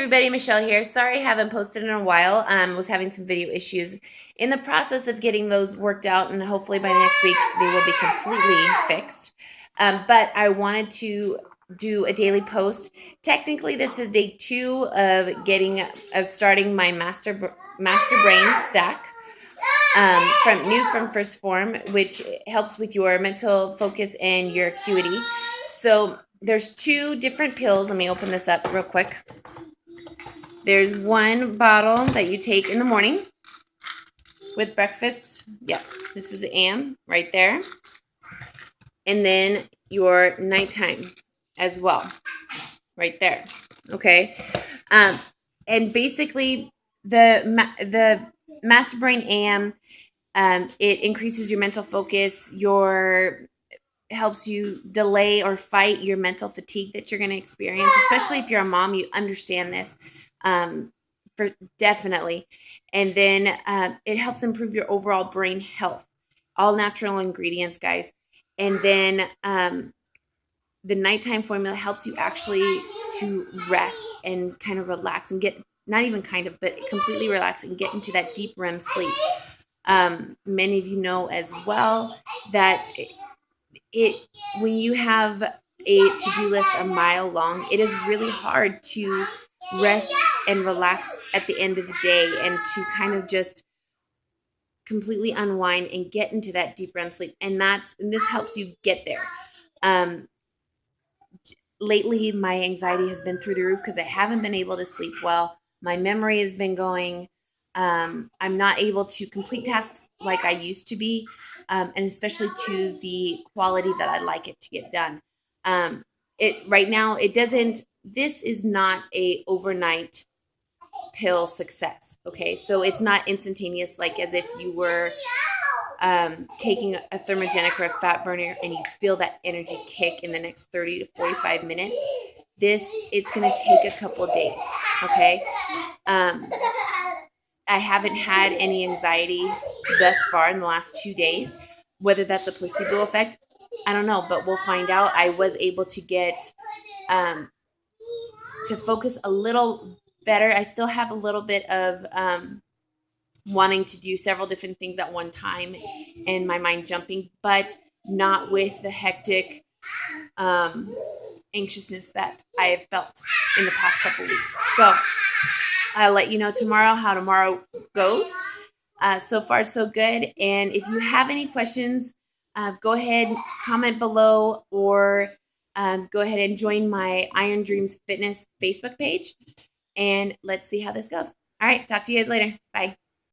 everybody, Michelle here. Sorry I haven't posted in a while. Was having some video issues. In the process of getting those worked out, and hopefully by next week they will be completely fixed. But I wanted to do a daily post. Technically, this is day 2 of starting my master brain stack from First Form, which helps with your mental focus and your acuity. So there's 2 different pills. Let me open this up real quick. There's one bottle that you take in the morning with breakfast. Yep, this is the AM right there. And then your nighttime as well, right there. Okay. And basically the Master Brain AM, it increases your mental focus, helps you delay or fight your mental fatigue that you're going to experience, especially if you're a mom. You understand this for definitely. And then it helps improve your overall brain health. All natural ingredients, guys. And then the nighttime formula helps you actually to rest and kind of relax and get, not even kind of, but completely relax and get into that deep REM sleep. Many of you know as well that when you have a to-do list a mile long, it is really hard to rest and relax at the end of the day and to kind of just completely unwind and get into that deep REM sleep. And this helps you get there. Lately, my anxiety has been through the roof because I haven't been able to sleep well. My memory has been going. I'm not able to complete tasks like I used to be, and especially to the quality that I'd like it to get done. Right now, this is not a overnight pill success. Okay, so it's not instantaneous, like as if you were taking a thermogenic or a fat burner and you feel that energy kick in the next 30 to 45 minutes. It's going to take a couple days. Okay. I haven't had any anxiety thus far in the last 2 days. Whether that's a placebo effect, I don't know, but we'll find out. I was able to get to focus a little better. I still have a little bit of wanting to do several different things at one time and my mind jumping, but not with the hectic anxiousness that I have felt in the past couple weeks. So I'll let you know tomorrow how tomorrow goes. So far, so good. And if you have any questions, go ahead, comment below, or go ahead and join my Iron Dreams Fitness Facebook page. And let's see how this goes. All right, talk to you guys later. Bye.